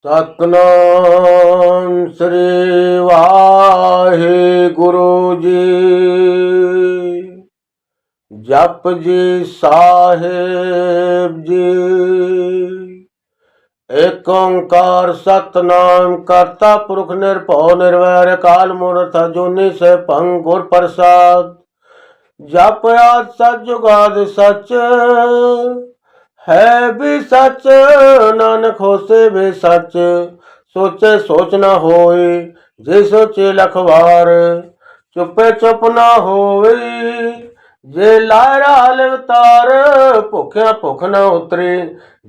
सतनाम श्री वाहिगुरु जी। जप जी साहिब जी। एक ओंकार सतनाम करता पुरख निरभव निर्वैर काल मूर्त अजूनी से भंग गुर प्रसाद। जप आद सच जुगाद सच है भी सच, नानक होसे भी सच। सोचे सोच न होए जे सोचे लखवार। चुपे चुप न होए जे लायरा अवतार। भुखिया भुख न उतरे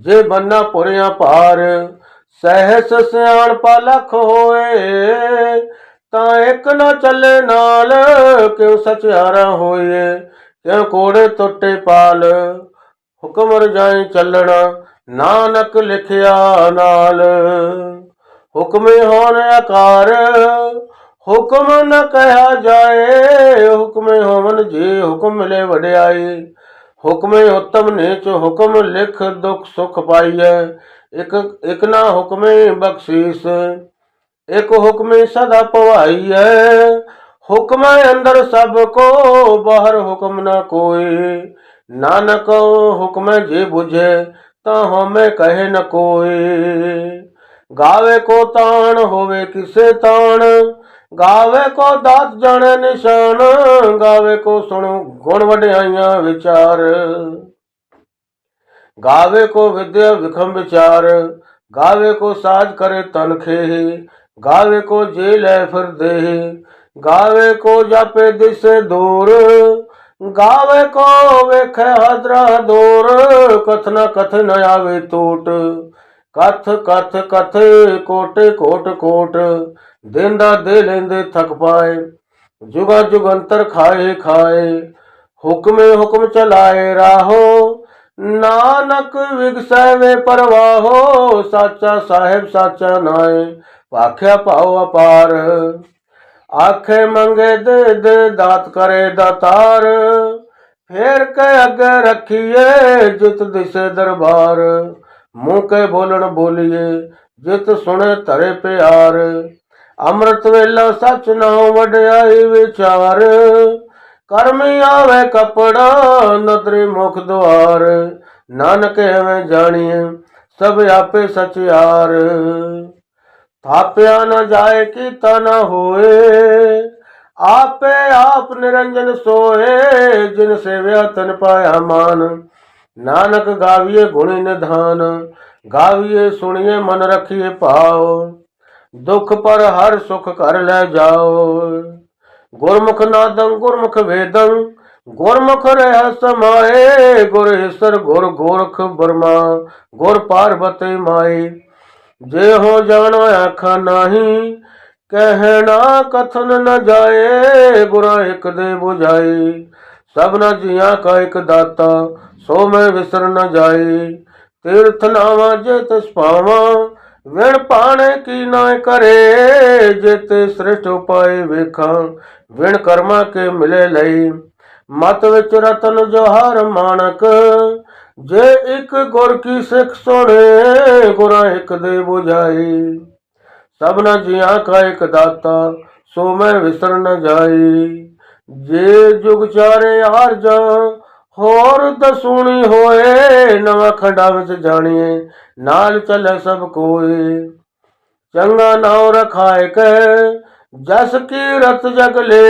जे बन्ना पुरिया पार। सहस सियाणपा लख होए ता एक न चले नाल। क्यों सचियारा होए क्यों कोड़े टुटे पाल। हुक्म रजाई चलना नानक लिखिया नाल। हुक्म होन आकार हुक्म न कहा जाए। हुक्म होवन जी हुक्म मिले वड्याई। हुक्म उत्तम नीच हुक्म लिख दुख सुख पाइए। एक ना हुक्म बख्शीस एक हुक्म सदा पवाई है। हुक्म अंदर सबको बाहर हुक्म न कोई। नानक हुक्म जे बुझे ता हमें कहे न कोई। गावे को तान होवे किसे तान, गावे को दात जाने निशान। गावे को सुनो गुण वड्याइयां विचार, गावे को विद्या विखम विचार। गावे को साज करे तन खेही, गावे को जेल है फिर दे। गावे को जापे दिसे दूर, गावे को वेखे हदरा दूर। कथ न कथ न आवे टूट, कथ कथ कथ कोटे कोट कोट। देंदा दे लेंदे थक पाए, जुगा जुगंतर खाए खाए। हुक्मे हुक्म चलाए राहो, नानक विगसै वे परवाहो। साचा साहेब साचा नाए, भाख्या पाओ अपार। आखे मंगे दे दे दात करे दातार। फेर के अगे रखिए जित दिसे दरबार। मुंह के बोलन बोलिए जित सुने तरे प्यार। अमृत वेला सच नाउ वड्याई विचार। कर्मी आवे कपड़ा नदरे मुख द्वार। नानक एवं जानिए सब आपे सचियार। थाप्या न जाए कि तना होए, आपे आप निरंजन सोए। जिन सेव्या तन पाया मान, नानक गाविए गुणी निधान। गाविए सुनिए मन रखिए पाओ, दुख पर हर सुख कर ले जाओ। गुरमुख नादं गुरमुख वेदं, गुरमुख रह समाए। गुर ईश्वर गुर गोरख ब्रह्मा, गुर पार्वती माई। जे हो जानो आखा नाही, कहना कथन न जाए। गुरा एक दे बुझाई, सब न जिया का एक दाता। सो मैं विसर न जाए, तीर्थ नावा जे तिस पावा। विण पाने की ना करे, जेते श्रेष्ठ उपाय वेखा। विण कर्मा के मिले लई, मत विच रतन जोहार मानक। जे एक गुर की सिख सुने, गुरा एक दे बुझाई। सब न जिया का एक दाता, सो मैं विसर न जाई। जे जुग चारे हार जा, होर दसूनी होए। नवा खंडा विच जानिए, नाल चले सब कोई। चंगा नाव रखाए के, जस की रत जग ले।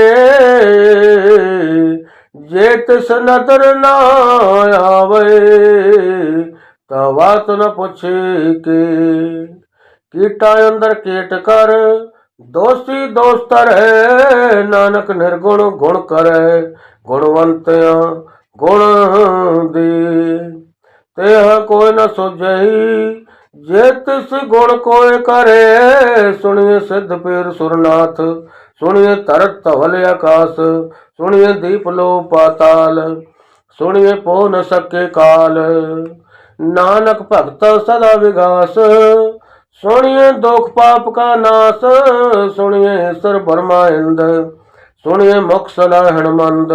जे तिस नदर ना आवे, तवात न पूछे के। कीटा अंदर केट कर, दोषी दोस्तर है। नानक निर्गुण गुण करे, गुणवंतिया गुण दे। तेह कोई न सुझई, जे तिस गुण कोय करे। सुनिए सिद्ध पीर सुरनाथ, सुनिए तरत धवल आकाश। सुनिए दीप लो पाताल, सुनिए पो न सके काल। नानक भगत सदा विगास, सुनिए दुख पाप का नाश। सुनिए ईश्वर ब्रह्मा इंद, सुनिए मुख सलाहण मंद।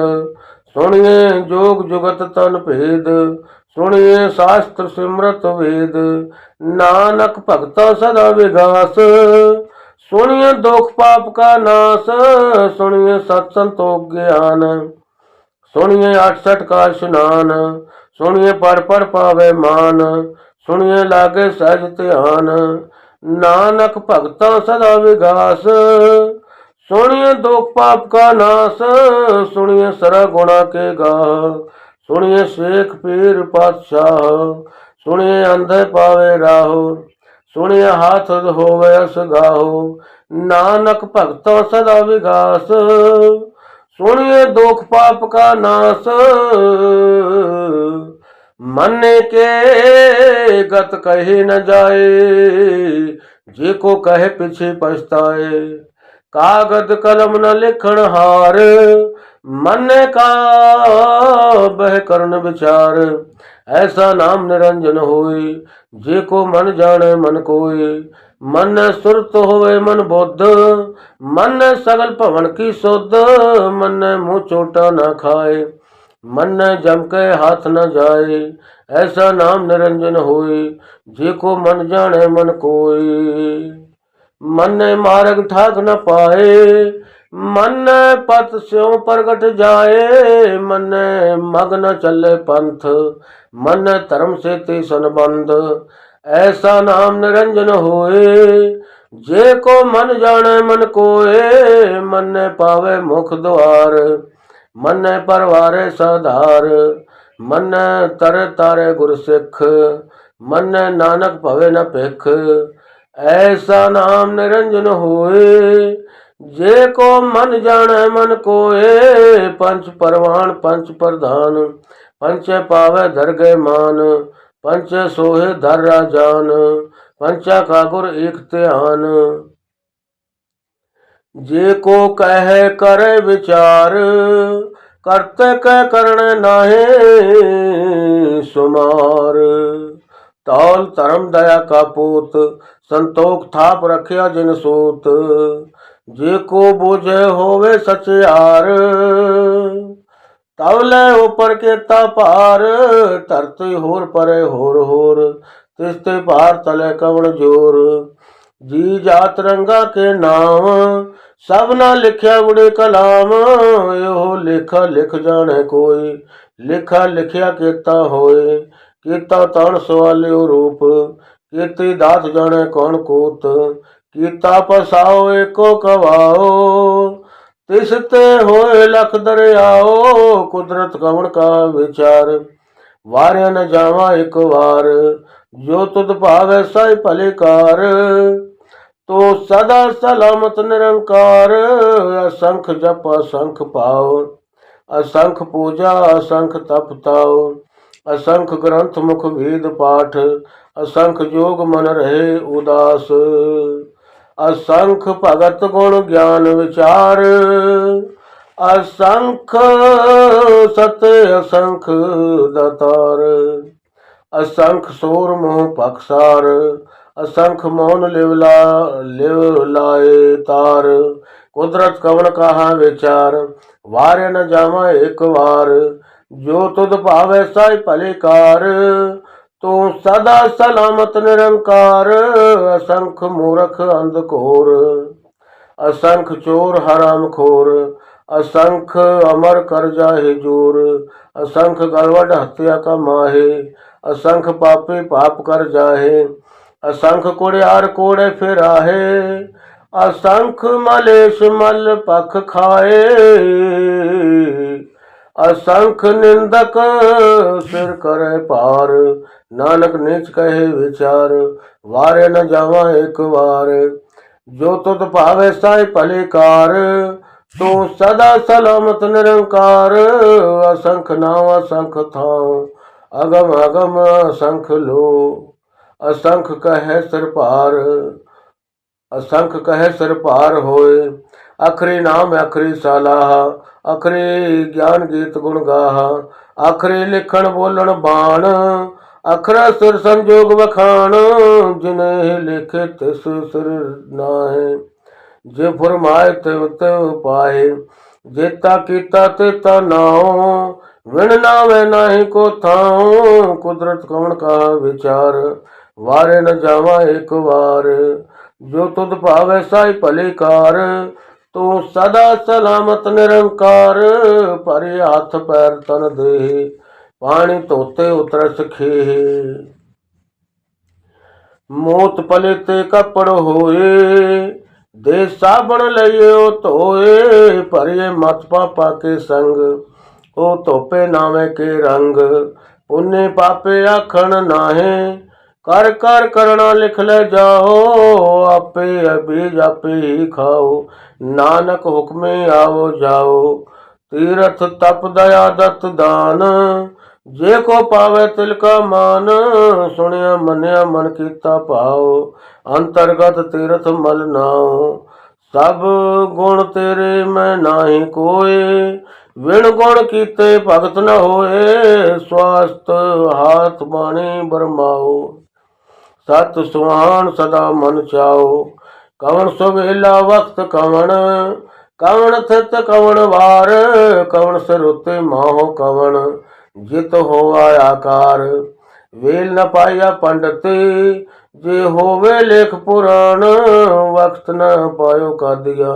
सुनिए जोग जुगत तन भेद, सुनिए शास्त्र सिमरत वेद, नानक भगता सदा विगास। सुनिए दुख पाप का नाश, सुनिए सत्संतोष ज्ञान। सुनिए 68 का स्नान, सुनिए पढ़ पढ़ पावे मान। सुनिए लागे सहज ध्यान, नानक भगता सदा विगास। सुनिए दुख पाप का नाश, सुनिए सरा गुणा के गाह। सुनिए शेख पीर पातशाह, सुनिए अंधे पावे राहो। सुनिए हाथ होवे असगाहो, नानक भगता सदा विगास। सुनिए दुख पाप का नाश, मन के गत कही न जाए। जे को कहे पीछे पछताए, कागद कलम न लिखण हार। मन का बह करन विचार, ऐसा नाम निरंजन होए। जे को मन जाने मन कोय, मन सुरत होवे मन बुद्ध। मन सगल भवन की सुध, मन मुँह चोटा न खाए। मन जम के हाथ न जाए, ऐसा नाम निरंजन होए। जे को मन जाने मन कोय, मन मार्ग ठाक न पाए। मन पथ स्यों प्रगट जाए, मन मग न चले पंथ। मन धर्म से ते संबंध, ऐसा नाम निरंजन होए। जे को मन जाने मन कोय, मन पावे मुख द्वार। मन परवारे साधार, मन तर तारे गुर सिख। मन नानक भवे न भिख, ऐसा नाम निरंजन होए। जे को मन जाने मन कोय, पंच परवान पंच प्रधान। पंच पावे धर गए मान, पंच सोहे धर राजान। पंचा का गुर एक ध्यान, जे को कहे करे विचार। करते कह करने नाहे सुमार। तौल धर्म दया का पूत, संतोख थाप रखिया जिन सूत। जे को बूझे होवे सचियार, तवले ऊपर के पार। धरती होर परे होर होर, तिस्ते पार तले कवण जोर। जी जात रंगा के नाम, सब ना लिख्या उड़े कलाम। यो लिखा लिख जाने कोई, लिखा लिखिया केता होए। केता तन सवालियो रूप, केती दात जाने कौन कोत। कीता पसाओ एको कवाओ, तिसते होए लख दरियाओ। कुदरत कवण का विचार, वार्य न जावा एक वार। जो तुद भावे साई भलेकार, तो सदा सलामत निरंकार। असंख जप असंख पाओ, असंख पूजा असंख तप ताओ। असंख ग्रंथ मुख वेद पाठ, असंख जोग मन रहे उदास। असंख भगत गुण ज्ञान विचार, असंख सत्य असंख दातार। असंख सोर मोह पक्षार, असंख मौन लिव लाए तार। कुदरत कवन कहा विचार, वार्य न जावा एक वार। जो तुद भावे साई भलेकार, तू सदा सलामत निरंकार। असंख मूर्ख अंधकोर, असंख चोर हराम खोर। असंख अमर कर जाहे जोर, असंख गलवड हत्या का माहे। असंख पापी पाप कर जाहे, असंख कुड़ियार कोड़े फिराहे। असंख मलेश मल पख खाए, असंख निंदक सिर करे पार। नानक नीच कहे विचार, वारे न जावा एक वार। जो तुद पावे साई भलेकार, तू सदा सलामत निरंकार। असंख नाव असंख थाव, अगम अगम असंख लो। असंख कहे सिर पार, असंख कहे सिर पार होए। अखरी नाम अखरी सलाह, अखरी ज्ञान गीत गुण गाहा। अखरी लिखण बोलण बाण, अखरा सिर संजोग वखाण। जिन्हें लिखे तिस सिर नाहे, जे फुरमाए तिव तिव पाए। जेता कीता तेता नाओ, विण नावे नाही को थाऊं, कुदरत कौन का विचार। वारे न जावा एक बार, जो तुद पावे साई भली कार। तू सदा सलामत निरंकार, परे हाथ पैर तन दे, पानी धोते उतरस खेह। मूत पलिते कपड़ होए, दे साबण लियो धोए। परिए मत पापा के संग, ओ धोपे नावे के रंग। पुण्य पापे आखण नाहे, कर कर करना लिख ले जाओ। आपे बीज आपे ही खाओ, नानक हुक्मे आओ जाओ। तीरथ तप दया दत्त दान, जे को पावे तिल का मान। सुनिया मनिया मन कीता भाव, अंतर्गत तीर्थ मल नाओ। सब गुण तेरे में नाही कोय, विण गुण कीते भगत न होए। स्वास्थ्य हाथ बाणी बरमाओ, सत सुहान सदा मन चाओ। कवन सुबेला वक्त कवन, कवन थित कवन वार। कवन सिरुते माहो कवन, जित होवा आकार। वेल न पाया पंडित, जे होवे लेख पुराण। वक्त न पायो कादिया,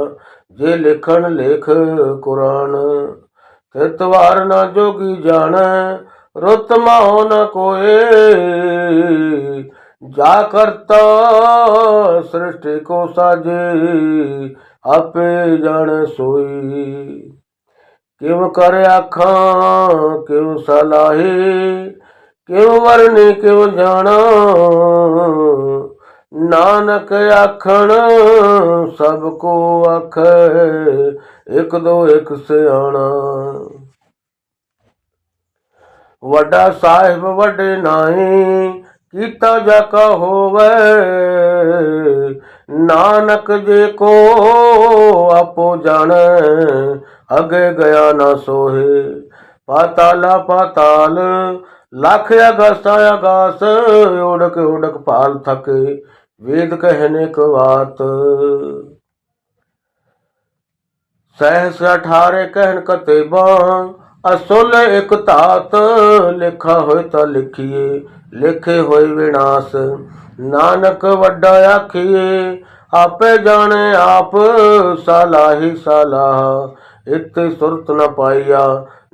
जे लिखन लेख कुरान। थितवार न जोगी जाने, रुत माहो न कोय। जा करता सृष्टि को साजे, आपे जाने सोई। क्यों करे आखा क्यों सलाहे, क्यों वरने क्यों जाना। नानक आखण सबको आख, एक दो एक सियाणा। वड्डा साहिब वड्डे नाई, कीता जाका होवे। नानक जे को आपो जाने, अगे गया न सोहे। पाताला पाताल, लाख अगस अगास। उड़क उड़क पाल थके, वेद कहने को बात। सहस 18 कहन कतेबा, असुल एक तात। लिखा होए ता लिखिए, लिखे होए विनाश। नानक वड्डा आखिए, आपे जाने आप। सालाही सालाह, इत सुरत न पाइया।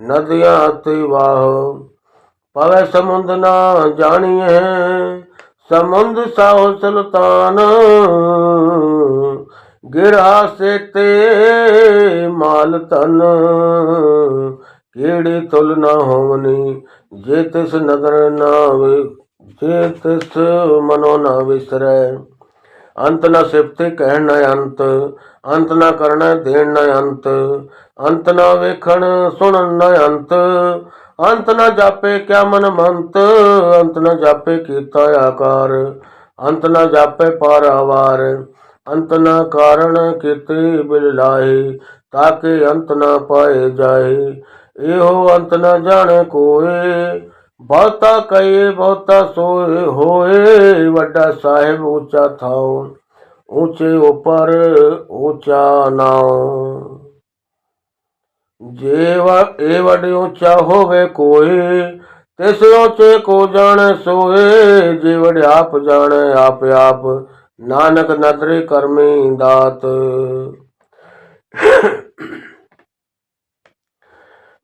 नदियां अति वाह, पवे समुंद ना जानिए। समुंद साहो सुल्तान, गिरा से ते माल तन। कीड़ी तुल न होवनी, जे तिस नगर न जे तिस मनो न विसरै। अंत न सिफते कहन न अंत, अंत न करन देन न अंत। अंत न वेखण सुनन न अंत, अंत न जापे क्या मन मंत। अंत न जापे कीता आकार, अंत न जापे पारावार। अंत न कारण कीते बिल लाहे, ताके अंत न पाए जाए। एहो अंत न जाने कोय, बहुता कहे बहुता सोए होए। वड्डा साहिब ऊंचा थाओ, ऊंचे ऊपर ऊंचा नाओ। जे ए वड ऊंचा होवे कोय, तिस ऊंचे को जाने सोए। जे वड आप जाने आप आप, नानक नदरे करमी दात।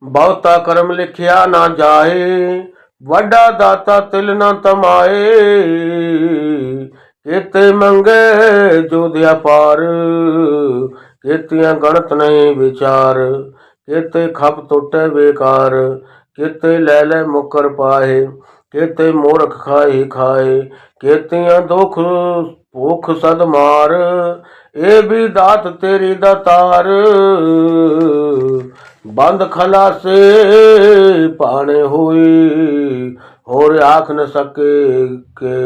बहुता कर्म लिखिया ना जाए, वड्डा दाता तिल न तमाए। केते मंगे जो दिया पार, केतियां गणत नहीं विचार। केते खप टुटे बेकार, केते ले ले मुकर पाए। केते मूर्ख खाए खाए, केतियां दुख भूख सद मार। ए भी दात तेरी दातार, बंद खला से पाने हुई। और आख न सके के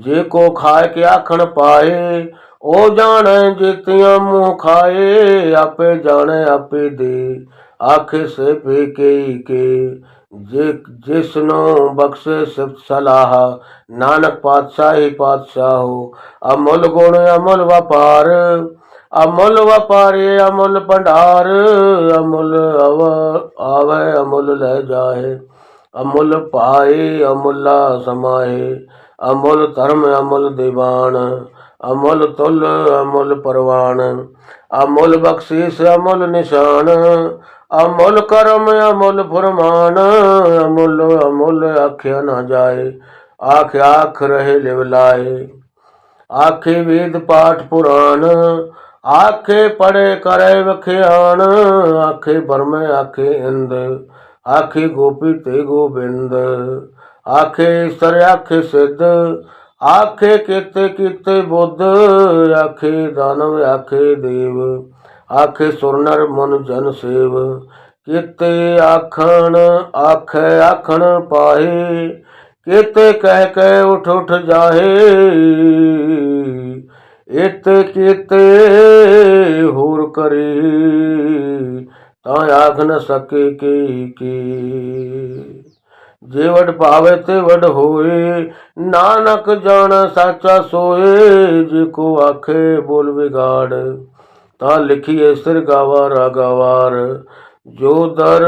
जे को खाए के आखण पाए। ओ जाने जितियां मुँह खाए, आपे जाने आपे दे। आखे से पे के जे जिसनो बख्शे सिफ्त सलाह। नानक पातशाही पातशाह हो, अमुल गुण अमुल व्यापार। अमुल व्यापारी अमुल भंडार, अमुल आवे अमुल ले जाए, अमुल पाए अमुला समाए, अमुल धर्म अमुल दीवान, अमुल तुल अमुल परवान, अमुल बख्शीस अमुल निशान, अमुल करम अमुल फरमान, अमुल अमुल आख्या न जाए, आख आख रहे लिवलाए, आखे वेद पाठ पुराण, आखे पढ़े करे वख्यान, आखे ब्रह्म आखे इंद, आखे गोपी ते गोबिंद, आखे ईश्वर आखे सिद्ध, आखे केते कीते बुद्ध, आखे दानव आखे देव, आखे सुर नर मन जन सेव, केते आखण आखे आखण पाहे, केते कह कह उठ उठ जाहे, इत केते होर करे, ता आख न सके की। जे वड पावे ते वड होए, नानक जान साचा सोए, जे को आखे बोल बिगाड़, ता लिखिए सिर गावार गवार, जो दर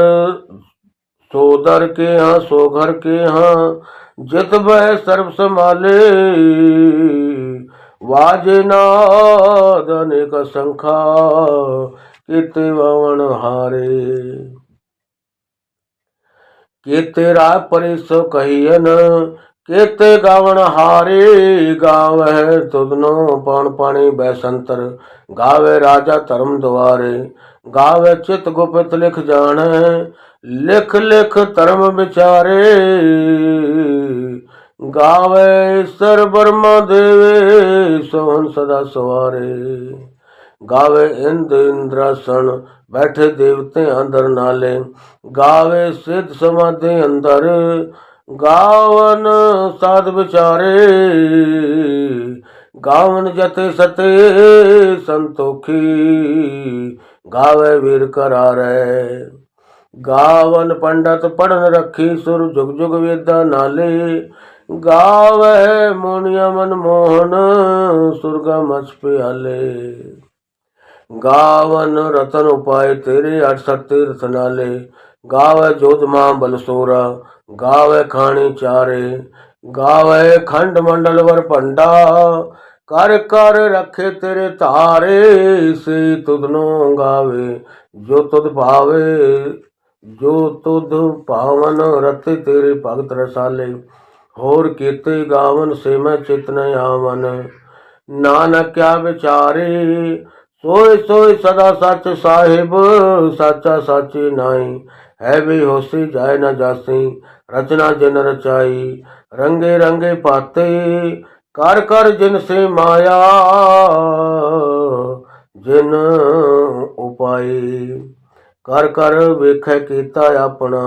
सो दर के हाँ सो घर के हाँ, जित बह सर्व संभाले, वाजे नाद अनेक संखा, केते वावण हारे, केते राय परिसो कहियन, केते गावण हारे, गावह तुदनो पाण पाणी बैसंतर, गावे राजा धर्म द्वारे, गावे चित गुप्त लिख जाने, लिख लिख धर्म विचारे, गावे ईश्वर ब्रह्मा देवे, सोहन सदा सवारे, गावे इंद्र इंद्रासन, बैठे देवते अंदर नाले, गावे सिद्ध समाधि अंदर, गावन साध विचारे, गावन जते सते संतोखी, गावे वीर करारे, गावन पंडित पढ़न रखी, सुर जुग जुग वेदा नाले, गावे मोनिया मन मोहन, सुरगा मच प्याले, गावन रतन उपाय तेरे 68 तीर्थ नाले, गावे जोध मां बलसोरा, गावे खानी चारे, गावे खंड मंडल वर पंडा, कर कर रखे तेरे तारे, से तुदनो गावे जो तुद भावे, जो तुद पावन रते तेरे भगत रसाले, होर केते गावन से मैं चित न आवन, नानक क्या विचारे, सोए सोए सदा सच साहिब, साचा साची नाई, है भी होसी जाए न जासी, रचना जिन रचाई, रंगे रंगे पाते, कर कर जिन से माया, जिन उपाय, कर कर वेख कीता अपना,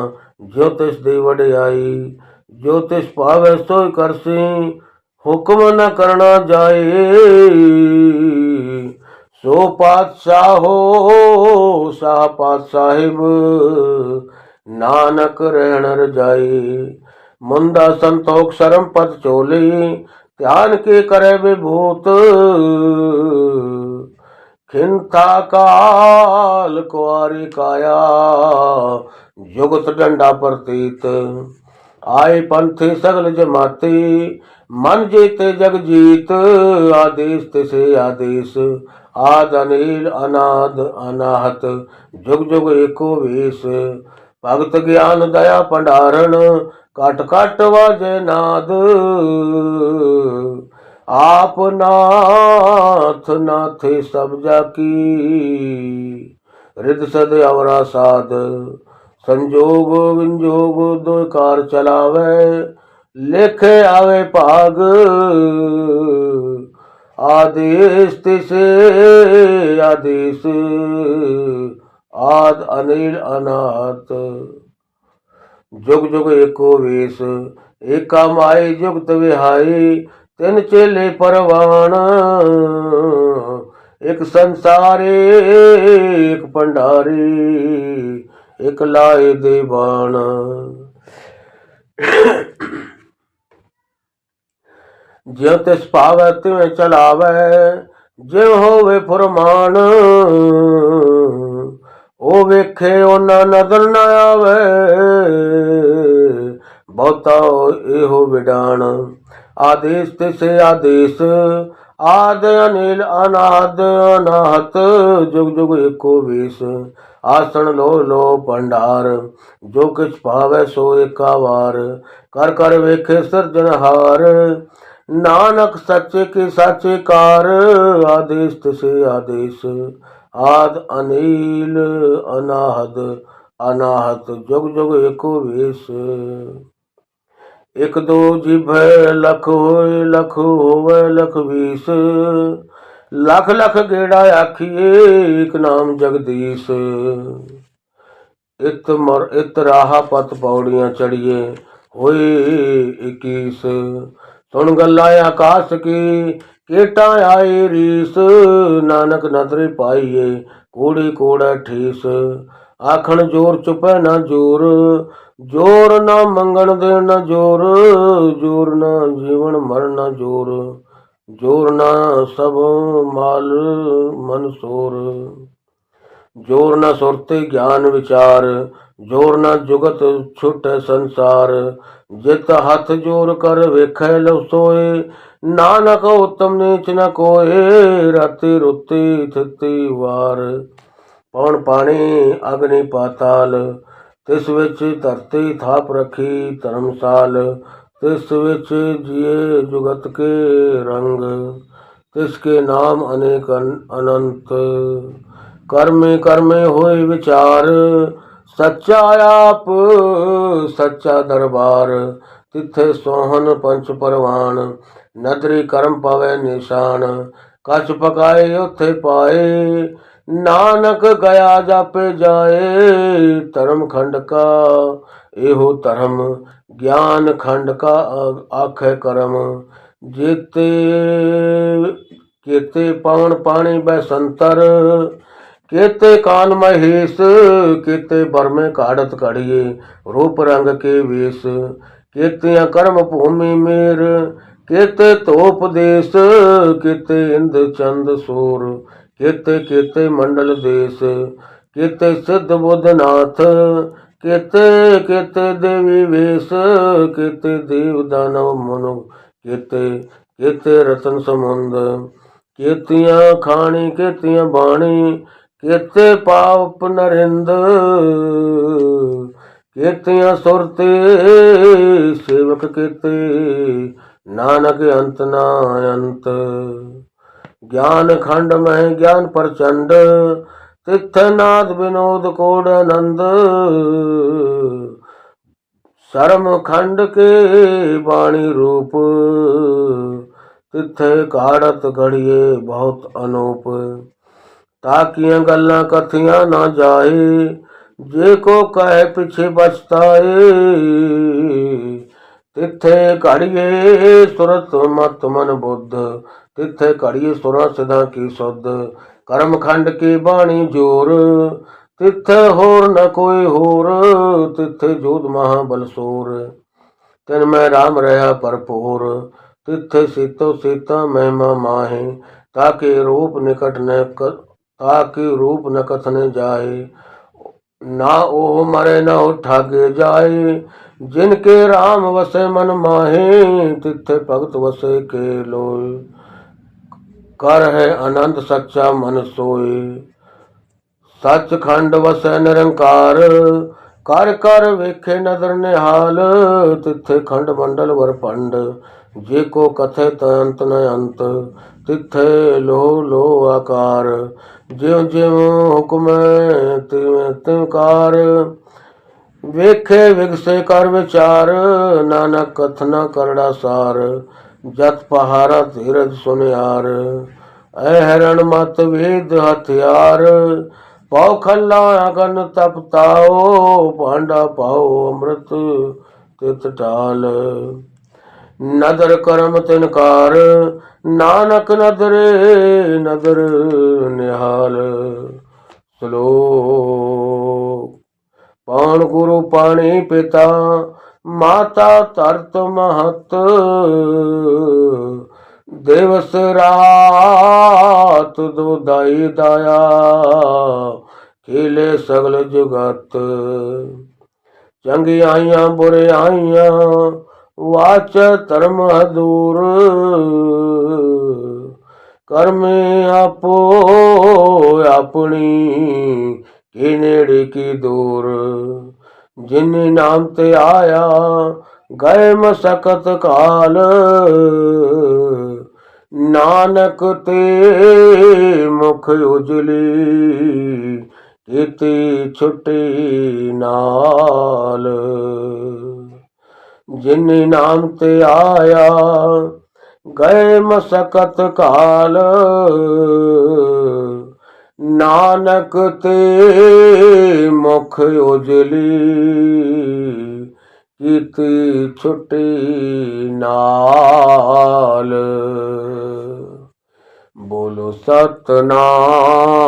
जो तिस दी वडियाई, जो तिस पावे सोई करसी, हुक्म न करना जाए, सो पातशाह हो शाह पातसाहिब, नानक रहन रजाई, मुंदा संतोख शरम पद चोली, ध्यान के करे विभूत, खिंथा काल कुआरी काया, जुगत डंडा प्रतीत, आए पंथी सगल जमाती, मन जीते जग जीत, आदेश तिसे आदेश, आद अनिल अनाद अनाहत, जुग जुग एको वेश, भगत ज्ञान दया भंडारण, कट कट वाजे नाद, आप नाथ नाथे सब जाकी, हृद सद अवरा साध, संजोग विंजोग दो कार चलावे, लेखे आवे भाग, आदेश तिसे आदेश, आद अनिल अनाथ, जुग जुग एको वेश, एका माई जुगत विहाई, तिन चेले परवान, एक संसारे एक भंडारी, एक लाए देवान, ज्यों तिस पावै तिवें चलावै, ਜਿਵ ਹੋਵੇ ਫੁਰਮਾਨ, ਉਹ ਵੇਖੇ ਉਹਨਾਂ ਨਦਰ ਨਾ ਆਵੇ, ਬਹੁਤਾ ਇਹੋ ਵਿਡਾਣ। ਆਦੇਸ਼ ਤਿਸੇ ਆਦੇਸ਼, ਆਦ ਅਨਿਲ ਅਨਾਦ ਅਨਾਹਤ, ਜੁਗ ਜੁਗ ਏਕੋ ਵੇਸ। ਆਸਣ ਲੋ ਲੋ ਭੰਡਾਰ, ਜੋ ਕਿਛ ਭਾਵੈ ਸੋ ਏਕਾ ਵਾਰ। ਕਰ ਕਰ ਵੇਖੇ ਸਿਰਜਣਹਾਰ, ਨਾਨਕ ਸੱਚੇ ਕੀ ਸਾਚੇ ਕਾਰ। ਆਦੇਸ਼ ਤਿਸੇ ਆਦੇਸ਼, ਆਦ ਅਨੀਲ ਅਨਾਹਦ ਅਨਾਹਤ, ਜੁਗ ਜੁਗ ਏਕੋ ਵੇਸ। ਇਕ ਦੋ ਜਿਭੈ ਲਖ ਹੋਏ, ਲਖ ਹੋਵੇ ਲਖ ਵੀਸ। ਲਖ ਲਖ ਗੇੜਾ ਆਖੀਏ, ਇਕ ਨਾਮ ਜਗਦੀਸ਼। ਇਤ ਰਾਹਾ ਪਤ ਪੌੜੀਆਂ ਚੜੀਏ, ਹੋਏ 21। ਸੁਣ ਗੱਲਾਂ ਆਕਾਸ਼ ਕੀ, ਕੇਟਾਂ ਆਏ ਰੀਸ। ਨਾਨਕ ਨਦਰੇ ਪਾਈਏ, ਕੋੜੇ ਕੋੜਾ ਠੀਸ। ਆਖਣ ਜੋਰ ਚੁਪੈ ਨਾ ਜੋਰ, ਜੋਰ ਨਾ ਮੰਗਣ ਦੇਣ ਨਾ ਜੋਰ। ਜੋਰ ਨਾ ਜੀਵਨ ਮਰਨ ਨਾ ਜੋਰ, ਜੋਰ ਨਾ ਸਭ ਮਾਲ ਮਨ ਸੋਰ। ਜੋਰ ਨਾ ਸੁਰਤੇ ਗਿਆਨ ਵਿਚਾਰ, ਜੋਰ ਨਾ ਜੁਗਤ ਛੁਟੈ ਸੰਸਾਰ। ਜਿਤ ਹੱਥ ਜੋਰ ਕਰ ਵੇਖੈ ਲਵ ਸੋਏ, ਨਾਨਕ ਉਤਮ ਨੀਚ ਨ ਕੋਏ। ਰਾਤੀ ਰੁੱਤੀ ਥਿਤੀ ਵਾਰ, ਪੌਣ ਪਾਣੀ ਅਗਨੀ ਪਾਤਾਲ। ਤਿਸ ਵਿੱਚ ਧਰਤੀ ਥਾਪ ਰੱਖੀ ਧਰਮਸਾਲ। ਤਿਸ ਵਿੱਚ ਜੀਏ ਜੁਗਤ ਕੇ ਰੰਗ, ਤਿਸ ਕੇ ਨਾਮ ਅਨੇਕ ਅਨੰਤ। ਕਰਮੇ ਕਰਮੇ ਹੋਏ ਵਿਚਾਰ, ਸੱਚਾ ਆਪ ਸੱਚਾ ਦਰਬਾਰ। ਤਿੱਥੇ ਸੋਹਨ ਪੰਚ ਪਰਵਾਨ, ਨਦਰੀ ਕਰਮ ਪਵੈ ਨਿਸ਼ਾਨ। ਕਛ ਪਕਾਏ ਉੱਥੇ ਪਾਏ, ਨਾਨਕ ਗਿਆ ਜਾਪੇ ਜਾਏ। ਧਰਮ ਖੰਡ ਕਾ ਇਹੋ ਧਰਮ, ਗਿਆਨ ਖੰਡ ਕਾ ਆਖੇ ਕਰਮ। ਜੇਤੇ ਕੇਤੇ ਪਵਨ ਪਾਣੀ ਬੈ ਸੰਤਰ, केते कान महेश। केते बरमे काढ़त कढ़िए, रूप रंग के वेश। केतियां कर्म भूमि मेर, केते तोप देश। केते इंद चंद सूर, केते केते मंडल देश। केते सिद्ध बुद्ध नाथ, केते केते देवी वेश। केते देव दानव मनु, केते केते रतन समुंद। केतियां खाणी केतियां बाणी, केते पाप नरिंद। केतियां सुरते सेवक केते, नानक अंत ना अंत। ज्ञान खंड में ज्ञान प्रचंड, तिथ नाद विनोद कोड आनंद। शर्म खंड के बाणी रूप, तिथे काढ़त घड़िए बहुत अनूप। ताकियां गल्लां कथियां ना जाए, जे को कहे पिछे बचताए। तिथे घड़िए सुरत मत मन बुद्ध, तिथे घड़िए सुरा सिधा की सुध। कर्म खंड की बाणी जोर, तिथे होर न कोई होर। तिथे जोध महाबल सोर, तिन में राम रहा भरपूर। तिथे सीतो सीता महिमा माहे, ताकि रूप निकट न ताकि रूप न कथने जाए। ना ओह मरे न उठागे जाए, जिनके राम वसे मन माहे। तिथे भगत वसे के लोय, कर है आनंद सच्चा मन सोए। सच खंड वसै निरंकार, कर कर वेखे नदर निहाल। तिथे खंड मंडल वर पंड, जे को कथे तंत न अंत। तिथे लो लो आकार, ज्यों ज्यों हुक्म तिवें तिवकार। ਵੇਖੇ ਵਿਗਸੇ ਕਰ ਵਿਚਾਰ, ਨਾਨਕ ਕਥਨਾ ਕਰੜਾ ਸਾਰ। ਜਤ ਪਹਾਰਾ ਧੀਰਜ ਸੁਨਿਆਰ, ਐ ਹਰਣ ਮਤ ਵੇਦ ਹਥਿਆਰ। ਪਾਉ ਖੱਲਾ ਅਗਨ ਤਪ ਤਾਓ, ਭਾਂਡਾ ਪਾਓ ਅੰਮ੍ਰਿਤ ਤਿਤ ਢਾਲ। ਨਦਰ ਕਰਮ ਤਿਨਕਾਰ, ਨਾਨਕ ਨਦਰੇ ਨਦਰ ਨਿਹਾਲ। ਸ਼ਲੋਕ। ਪਾਣ ਗੁਰੂ ਪਾਣੀ ਪਿਤਾ, ਮਾਤਾ ਧਰਤ ਮਹਤ। ਦਿਵਸ ਰਾਤ ਸਤ ਦੁਦਾਈ ਦਾਇਆ ਖੇਲੇ ਸਗਲ ਜੁਗਤ ਚੰਗਿਆਈਆਂ ਬੁਰਿਆਈਆਂ ਵਾਚ ਧਰਮ ਹਦੂਰ ਕਰਮੇ ਆਪੋ ਆਪਣੀ ਕੀ ਨੇੜੇ ਕੀ ਦੂਰ ਜਿਨਿ ਨਾਮ ਤੇ ਆਇਆ ਗਏ ਮਸਕਤ ਕਾਲ ਨਾਨਕ ਤੇ ਮੁਖ ਉਜਲੀ ਕੀਤੀ ਛੁੱਟੀ ਨਾਲ ਜਿਨਿ ਨਾਮ ਤੇ ਆਇਆ ਗਏ ਮਸਕਤ ਕਾਲ ਨਾਨਕ ਤੇ ਮੁਖ ਉਜਲੀ ਕੀਤੀ ਛੁੱਟੀ ਨਾਲ ਬੋਲੋ ਸਤਨਾਮ